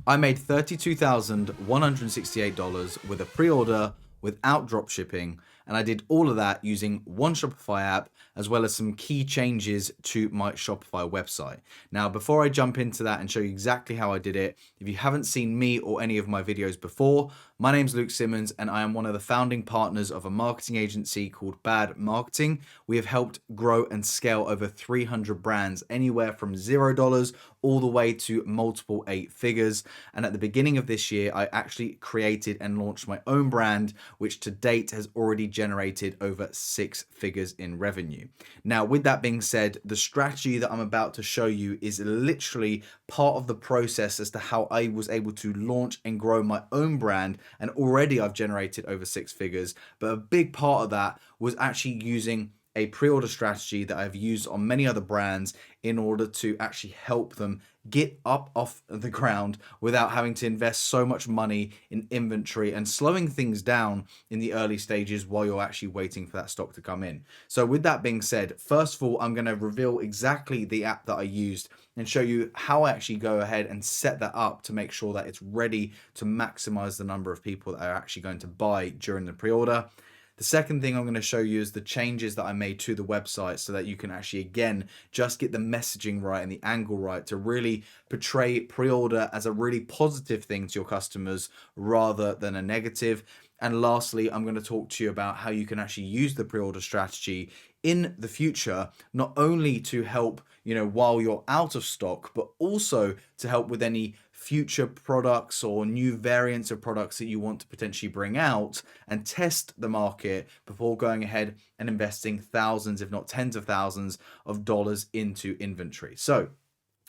I made $32,168 with a pre-order without drop shipping, and I did all of that using one Shopify app as well as some key changes to my Shopify website. Now, before I jump into that and show you exactly how I did it, if you haven't seen me or any of my videos before, my name's Luke Simmons and I am one of the founding partners of a marketing agency called Bad Marketing. We have helped grow and scale over 300 brands, anywhere from $0 all the way to multiple eight figures. And at the beginning of this year, I actually created and launched my own brand, which to date has already generated over six figures in revenue. Now, with that being said, the strategy that I'm about to show you is literally part of the process as to how I was able to launch and grow my own brand. And already I've generated over six figures. But a big part of that was actually using a pre-order strategy that I've used on many other brands in order to actually help them get up off the ground without having to invest so much money in inventory and slowing things down in the early stages while you're actually waiting for that stock to come in. So with that being said, first of all, I'm going to reveal exactly the app that I used and show you how I actually go ahead and set that up to make sure that it's ready to maximize the number of people that are actually going to buy during the pre-order. The second thing I'm going to show you is the changes that I made to the website so that you can actually, again, just get the messaging right and the angle right to really portray pre-order as a really positive thing to your customers rather than a negative. And lastly, I'm going to talk to you about how you can actually use the pre-order strategy in the future, not only to help, while you're out of stock, but also to help with any future products or new variants of products that you want to potentially bring out and test the market before going ahead and investing thousands, if not tens of thousands of dollars into inventory. So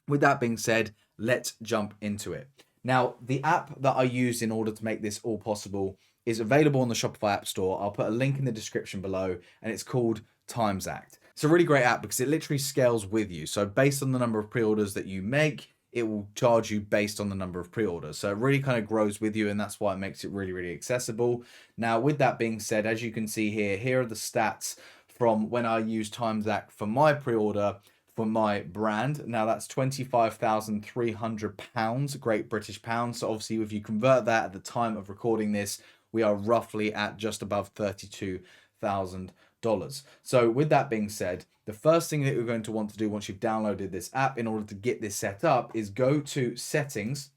with that being said, let's jump into it. Now, the app that I used in order to make this all possible is available on the Shopify App Store. I'll put a link in the description below, and it's called TimesAct. It's a really great app because it literally scales with you. So based on the number of pre-orders that you make, it will charge you based on the number of pre-orders. So it really kind of grows with you, and that's why it makes it really, really accessible. Now, with that being said, as you can see here are the stats from when I used TimesAct for my pre-order for my brand. Now that's £25,300, Great British pounds. So obviously if you convert that at the time of recording this, we are roughly at just above $32,000. So with that being said, the first thing that you're going to want to do once you've downloaded this app in order to get this set up is go to settings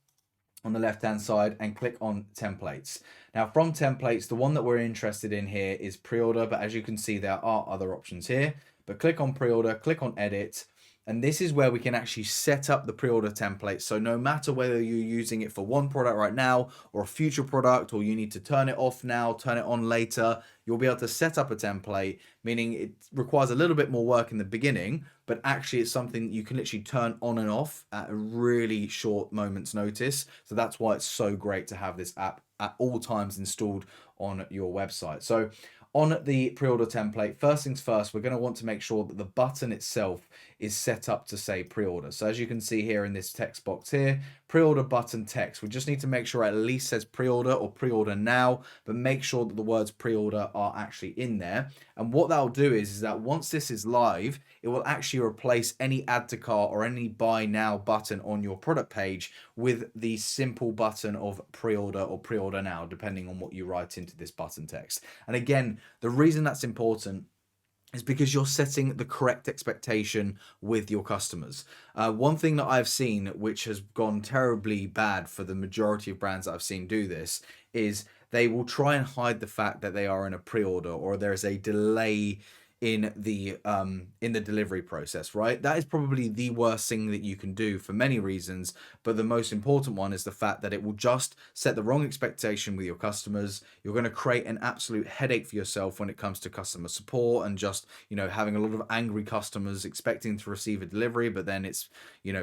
on the left hand side and click on templates. Now from templates, the one that we're interested in here is pre-order, but as you can see, there are other options here. But click on pre-order, click on edit, and this is where we can actually set up the pre-order template. So no matter whether you're using it for one product right now or a future product, or you need to turn it off now, turn it on later, you'll be able to set up a template, meaning it requires a little bit more work in the beginning, but actually it's something that you can literally turn on and off at a really short moment's notice. So that's why it's so great to have this app at all times installed on your website. So on the pre-order template, first things first, we're going to want to make sure that the button itself is set up to say pre-order. So as you can see here in this text box here, pre-order button text, we just need to make sure it at least says pre-order or pre-order now, but make sure that the words pre-order are actually in there. And what that'll do is that once this is live, it will actually replace any add to cart or any buy now button on your product page with the simple button of pre-order or pre-order now, depending on what you write into this button text. And again, the reason that's important is because you're setting the correct expectation with your customers. One thing that I've seen, which has gone terribly bad for the majority of brands that I've seen do this, is they will try and hide the fact that they are in a pre-order or there is a delay in the delivery process, right? That is probably the worst thing that you can do for many reasons, but the most important one is the fact that it will just set the wrong expectation with your customers. You're going to create an absolute headache for yourself when it comes to customer support and just, having a lot of angry customers expecting to receive a delivery, but then it's,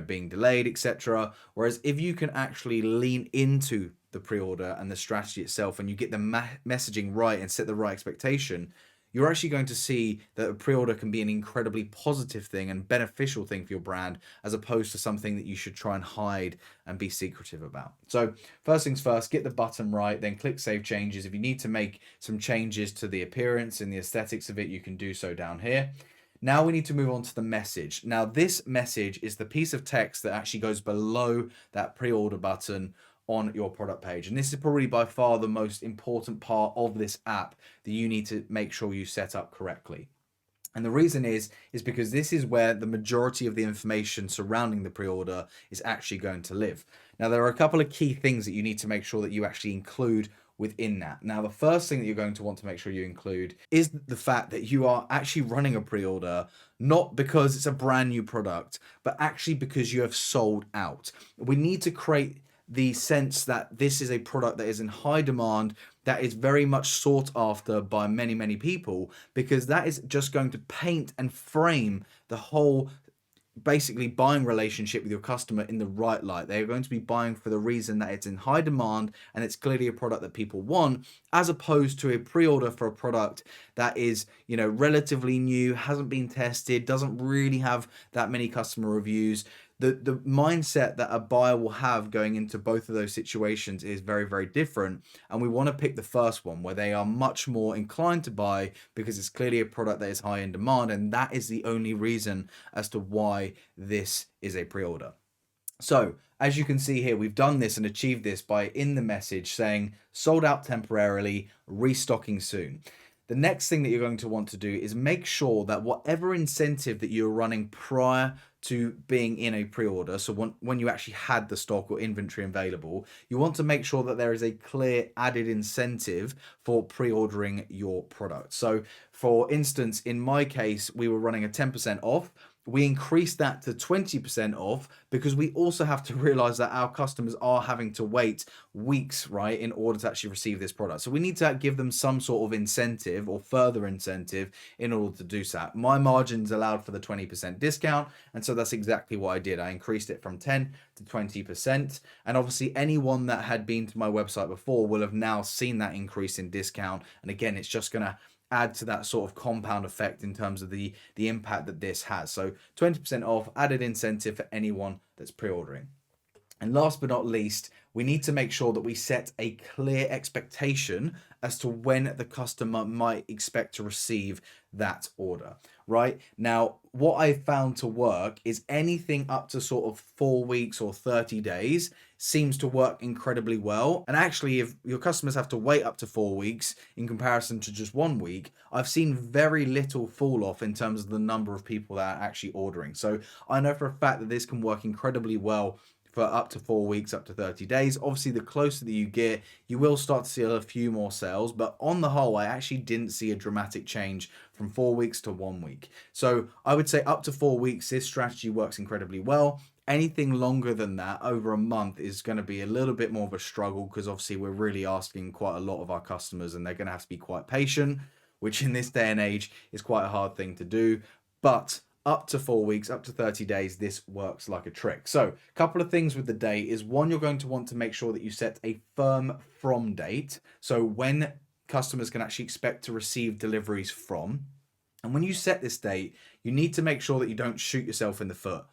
being delayed, etc. Whereas if you can actually lean into the pre-order and the strategy itself, and you get the messaging right and set the right expectation, you're actually going to see that a pre-order can be an incredibly positive thing and beneficial thing for your brand, as opposed to something that you should try and hide and be secretive about. So first things first, get the button right, then click Save Changes. If you need to make some changes to the appearance and the aesthetics of it, you can do so down here. Now we need to move on to the message. Now this message is the piece of text that actually goes below that pre-order button on your product page. And this is probably by far the most important part of this app that you need to make sure you set up correctly. And the reason is because this is where the majority of the information surrounding the pre-order is actually going to live. Now, there are a couple of key things that you need to make sure that you actually include within that. Now, the first thing that you're going to want to make sure you include is the fact that you are actually running a pre-order, not because it's a brand new product, but actually because you have sold out. We need to create the sense that this is a product that is in high demand, that is very much sought after by many, many people, because that is just going to paint and frame the whole basically buying relationship with your customer in the right light. They're going to be buying for the reason that it's in high demand and it's clearly a product that people want, as opposed to a pre-order for a product that is, relatively new, hasn't been tested, doesn't really have that many customer reviews. The mindset that a buyer will have going into both of those situations is very, very different. And we want to pick the first one where they are much more inclined to buy because it's clearly a product that is high in demand. And that is the only reason as to why this is a pre-order. So as you can see here, we've done this and achieved this by in the message saying sold out temporarily, restocking soon. The next thing that you're going to want to do is make sure that whatever incentive that you're running prior to being in a pre-order, so when you actually had the stock or inventory available, you want to make sure that there is a clear added incentive for pre-ordering your product. So for instance, in my case, we were running a 10% off. We increased that to 20% off because we also have to realize that our customers are having to wait weeks, right, in order to actually receive this product. So we need to give them some sort of incentive or further incentive in order to do that. My margins allowed for the 20% discount, and so that's exactly what I did. I increased it from 10 to 20%. And obviously anyone that had been to my website before will have now seen that increase in discount. And again, it's just going to add to that sort of compound effect in terms of the impact that this has. So 20% off, added incentive for anyone that's pre-ordering. And last but not least, we need to make sure that we set a clear expectation as to when the customer might expect to receive that order, right? Now, what I found to work is anything up to sort of 4 weeks or 30 days seems to work incredibly well. And actually, if your customers have to wait up to 4 weeks in comparison to just 1 week, I've seen very little fall off in terms of the number of people that are actually ordering. So I know for a fact that this can work incredibly well for up to 4 weeks, up to 30 days. Obviously, the closer that you get, you will start to see a few more sales. But on the whole, I actually didn't see a dramatic change from 4 weeks to 1 week. So I would say up to 4 weeks, this strategy works incredibly well. Anything longer than that, over a month, is going to be a little bit more of a struggle because obviously we're really asking quite a lot of our customers and they're going to have to be quite patient, which in this day and age is quite a hard thing to do. But up to 4 weeks, up to 30 days, this works like a trick. So a couple of things with the date is one, you're going to want to make sure that you set a firm from date. So when customers can actually expect to receive deliveries from. And when you set this date, you need to make sure that you don't shoot yourself in the foot.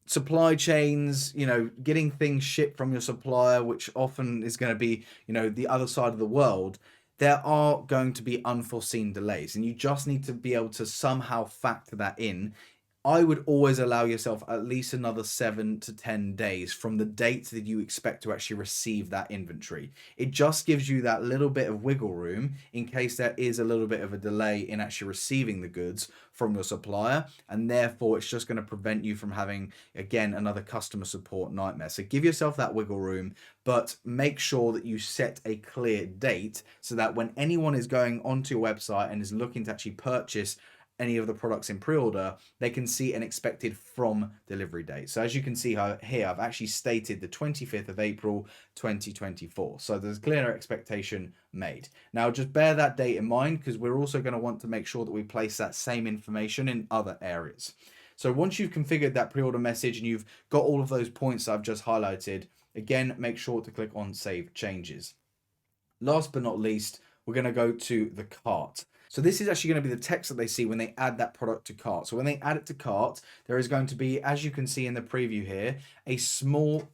Supply chains, getting things shipped from your supplier, which often is going to be, the other side of the world, there are going to be unforeseen delays and you just need to be able to somehow factor that in. I would always allow yourself at least another 7 to 10 days from the date that you expect to actually receive that inventory. It just gives you that little bit of wiggle room in case there is a little bit of a delay in actually receiving the goods from your supplier. And therefore, it's just going to prevent you from having, again, another customer support nightmare. So give yourself that wiggle room, but make sure that you set a clear date so that when anyone is going onto your website and is looking to actually purchase any of the products in pre-order, they can see an expected from delivery date. So as you can see here, I've actually stated the 25th of April, 2024. So there's a clear expectation made. Now just bear that date in mind because we're also going to want to make sure that we place that same information in other areas. So once you've configured that pre-order message and you've got all of those points I've just highlighted, again, make sure to click on Save Changes. Last but not least, we're going to go to the cart. So this is actually going to be the text that they see when they add that product to cart. So when they add it to cart, there is going to be, as you can see in the preview here, a small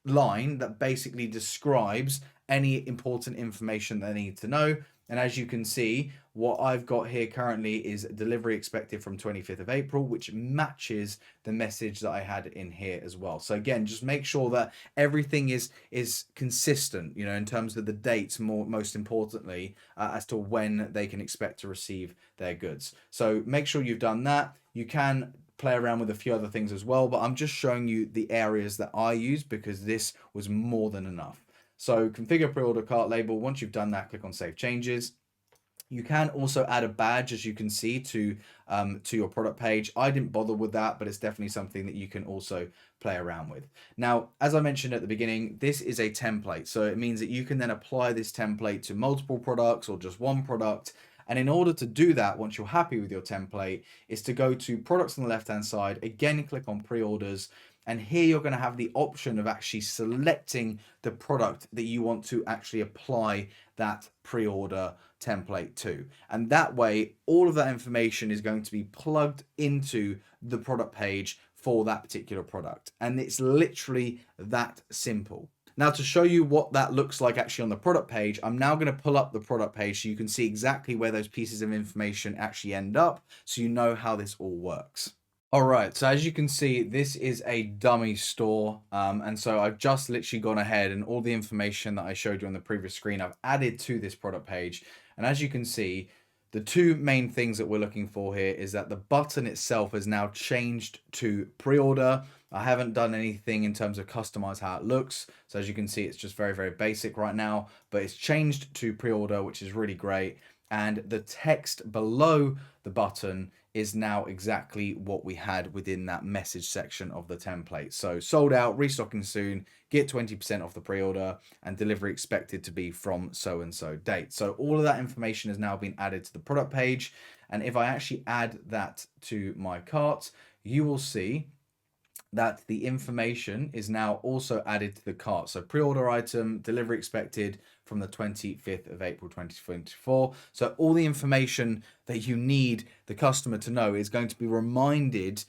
line that basically describes any important information they need to know. And as you can see, what I've got here currently is delivery expected from 25th of April, which matches the message that I had in here as well. So again, just make sure that everything is consistent, you know, in terms of the dates, most importantly, as to when they can expect to receive their goods. So make sure you've done that. You can play around with a few other things as well, but I'm just showing you the areas that I use because this was more than enough. So configure pre-order cart label. Once you've done that, click on save changes. You can also add a badge, as you can see, to your product page. I didn't bother with that, but it's definitely something that you can also play around with. Now, as I mentioned at the beginning, this is a template. So it means that you can then apply this template to multiple products or just one product. And in order to do that, once you're happy with your template, is to go to products on the left-hand side, again, click on pre-orders. And here you're going to have the option of actually selecting the product that you want to actually apply that pre-order template to. And that way, all of that information is going to be plugged into the product page for that particular product. And it's literally that simple. Now, to show you what that looks like actually on the product page, I'm now going to pull up the product page so you can see exactly where those pieces of information actually end up, so you know how this all works. All right, so as you can see, this is a dummy store. And so I've just literally gone ahead and all the information that I showed you on the previous screen, I've added to this product page. And as you can see, the two main things that we're looking for here is that the button itself has now changed to pre-order. I haven't done anything in terms of customize how it looks. So as you can see, it's just very, very basic right now, but it's changed to pre-order, which is really great. And the text below the button is now exactly what we had within that message section of the template. So sold out, restocking soon, get 20% off the pre-order, and delivery expected to be from so-and-so date. So all of that information has now been added to the product page. And if I actually add that to my cart, you will see that the information is now also added to the cart. So pre-order item, delivery expected from the 25th of April 2024. So all the information that you need the customer to know is going to be reminded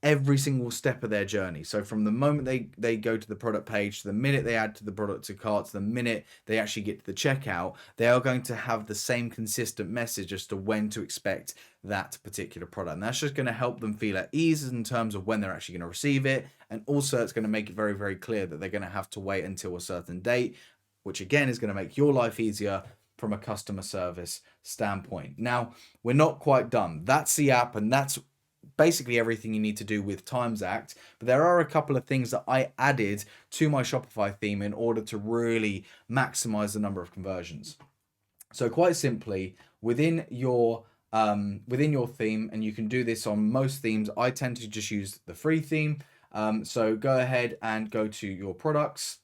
every single step of their journey. So from the moment they go to the product page, to the minute they add to the product to cart, to the minute they actually get to the checkout, they are going to have the same consistent message as to when to expect that particular product. And that's just going to help them feel at ease in terms of when they're actually going to receive it. And also it's going to make it very, very clear that they're going to have to wait until a certain date, which again is going to make your life easier from a customer service standpoint. Now, we're not quite done. That's the app, and that's basically everything you need to do with Times Act, but there are a couple of things that I added to my Shopify theme in order to really maximize the number of conversions. So quite simply, within your theme, and you can do this on most themes, I tend to just use the free theme. So go ahead and go to your products,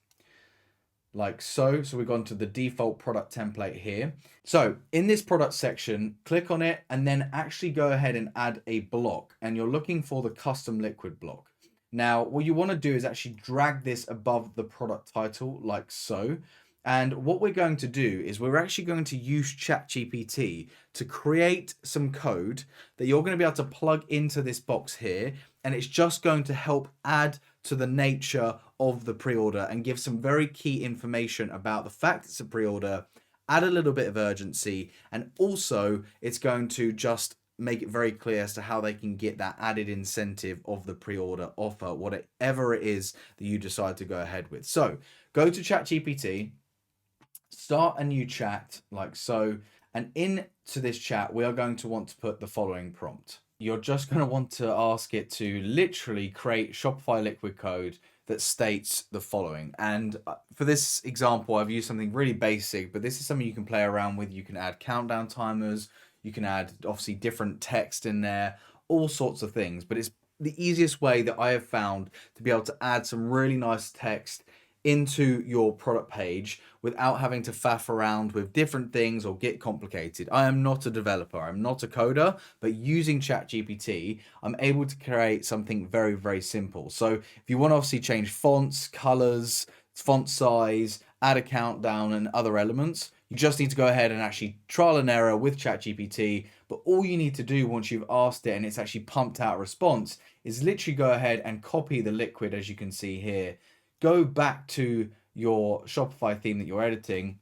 like so. So we've gone to the default product template here. So in this product section, click on it and then actually go ahead and add a block, and you're looking for the custom liquid block. Now, what you want to do is actually drag this above the product title like so. And what we're going to do is we're actually going to use ChatGPT to create some code that you're going to be able to plug into this box here. And it's just going to help add to the nature of the pre-order and give some very key information about the fact it's a pre-order, add a little bit of urgency, and also it's going to just make it very clear as to how they can get that added incentive of the pre-order offer, whatever it is that you decide to go ahead with. So go to ChatGPT, start a new chat like so, and into this chat, we are going to want to put the following prompt. You're just going to want to ask it to literally create Shopify liquid code that states the following. And for this example, I've used something really basic, but this is something you can play around with. You can add countdown timers, you can add obviously different text in there, all sorts of things. But it's the easiest way that I have found to be able to add some really nice text into your product page without having to faff around with different things or get complicated. I am not a developer, I'm not a coder, but using ChatGPT, I'm able to create something very, very simple. So if you want to obviously change fonts, colors, font size, add a countdown and other elements, you just need to go ahead and actually trial and error with ChatGPT. But all you need to do once you've asked it and it's actually pumped out a response is literally go ahead and copy the liquid, as you can see here. Go back to your Shopify theme that you're editing,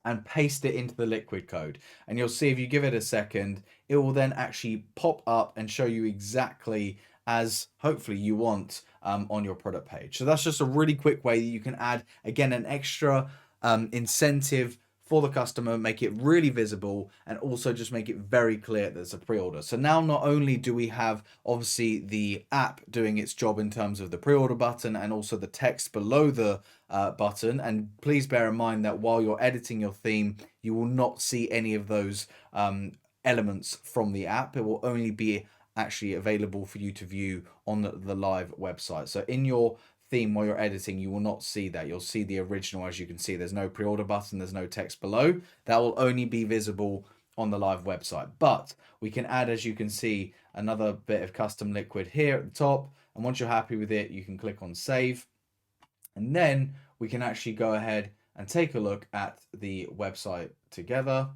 and paste it into the liquid code. And you'll see if you give it a second, it will then actually pop up and show you exactly as hopefully you want on your product page. So that's just a really quick way that you can add, again, an extra incentive for the customer, make it really visible, and also just make it very clear that it's a pre-order. So now not only do we have obviously the app doing its job in terms of the pre-order button and also the text below the button, and please bear in mind that while you're editing your theme, you will not see any of those elements from the app. It will only be actually available for you to view on the live website. So in your theme while you're editing, you will not see that. You'll see the original. As you can see, there's no pre-order button, there's no text below. That will only be visible on the live website. But we can add, as you can see, another bit of custom liquid here at the top, and once you're happy with it, you can click on save, and then we can actually go ahead and take a look at the website together.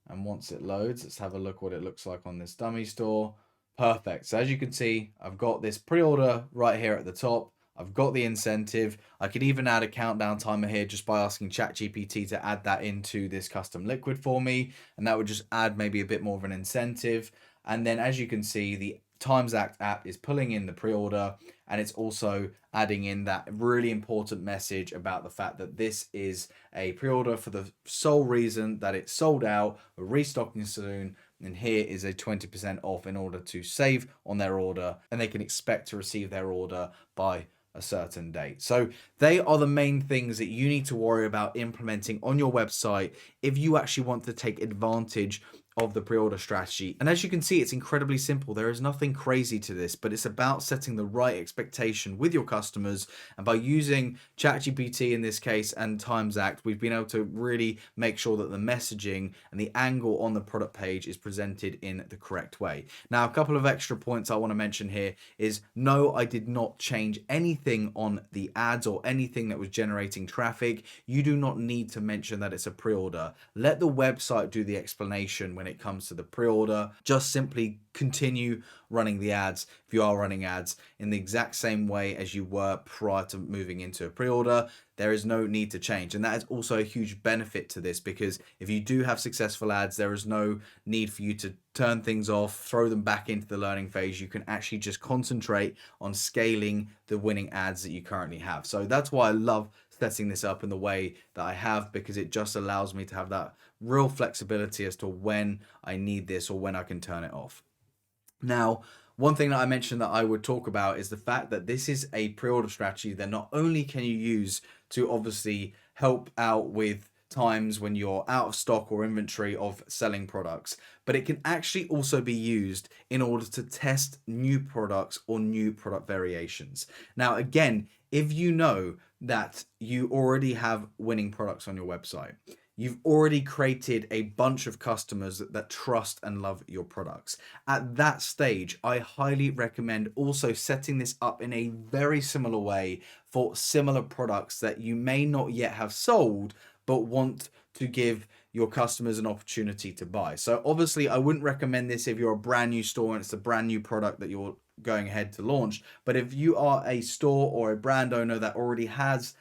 And once it loads, let's have a look what it looks like on this dummy store. Perfect. So as you can see, I've got this pre-order right here at the top. I've got the incentive. I could even add a countdown timer here just by asking ChatGPT to add that into this custom liquid for me. And that would just add maybe a bit more of an incentive. And then as you can see, the Times Act app is pulling in the pre-order, and it's also adding in that really important message about the fact that this is a pre-order for the sole reason that it's sold out. We're restocking soon, and here is a 20% off in order to save on their order, and they can expect to receive their order by a certain date. So they are the main things that you need to worry about implementing on your website if you actually want to take advantage of the pre-order strategy. And as you can see, it's incredibly simple. There is nothing crazy to this, but it's about setting the right expectation with your customers. And by using ChatGPT in this case and Times Act, we've been able to really make sure that the messaging and the angle on the product page is presented in the correct way. Now, a couple of extra points I want to mention here is no, I did not change anything on the ads or anything that was generating traffic. You do not need to mention that it's a pre-order. Let the website do the explanation when it comes to the pre-order. Just simply continue running the ads, if you are running ads, in the exact same way as you were prior to moving into a pre-order. There is no need to change. And that is also a huge benefit to this, because if you do have successful ads, there is no need for you to turn things off, throw them back into the learning phase. You can actually just concentrate on scaling the winning ads that you currently have. So that's why I love setting this up in the way that I have, because it just allows me to have that real flexibility as to when I need this or when I can turn it off. Now, one thing that I mentioned that I would talk about is the fact that this is a pre-order strategy that not only can you use to obviously help out with times when you're out of stock or inventory of selling products, but it can actually also be used in order to test new products or new product variations. Now, again, if you know that you already have winning products on your website, you've already created a bunch of customers that trust and love your products. At that stage, I highly recommend also setting this up in a very similar way for similar products that you may not yet have sold, but want to give your customers an opportunity to buy. So obviously, I wouldn't recommend this if you're a brand new store and it's a brand new product that you're going ahead to launch. But if you are a store or a brand owner that already has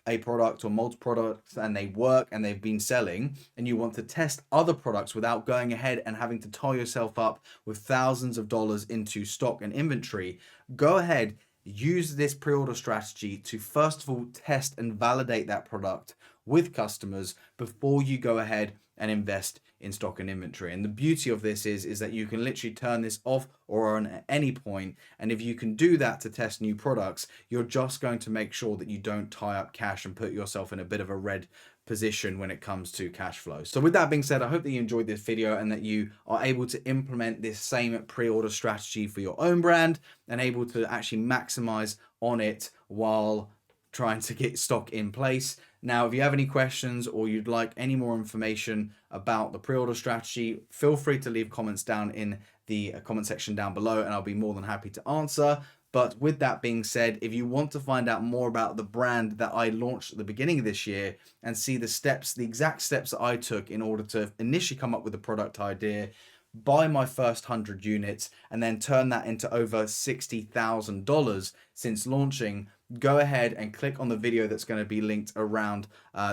a product or multiple products and they work and they've been selling, and you want to test other products without going ahead and having to tie yourself up with thousands of dollars into stock and inventory, go ahead, use this pre-order strategy to first of all test and validate that product with customers before you go ahead and invest in stock and inventory. And the beauty of this is that you can literally turn this off or on at any point. And if you can do that to test new products, you're just going to make sure that you don't tie up cash and put yourself in a bit of a red position when it comes to cash flow. So with that being said, I hope that you enjoyed this video and that you are able to implement this same pre-order strategy for your own brand and able to actually maximize on it while trying to get stock in place. Now, if you have any questions or you'd like any more information about the pre-order strategy, feel free to leave comments down in the comment section down below, and I'll be more than happy to answer. But with that being said, if you want to find out more about the brand that I launched at the beginning of this year and see the steps, the exact steps that I took in order to initially come up with the product idea, buy my first 100 units, and then turn that into over $60,000 since launching, go ahead and click on the video that's going to be linked around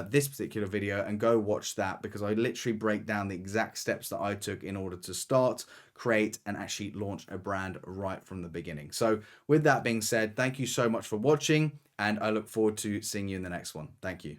this particular video and go watch that, because I literally break down the exact steps that I took in order to start, create, and actually launch a brand right from the beginning. So with that being said, thank you so much for watching, and I look forward to seeing you in the next one. Thank you.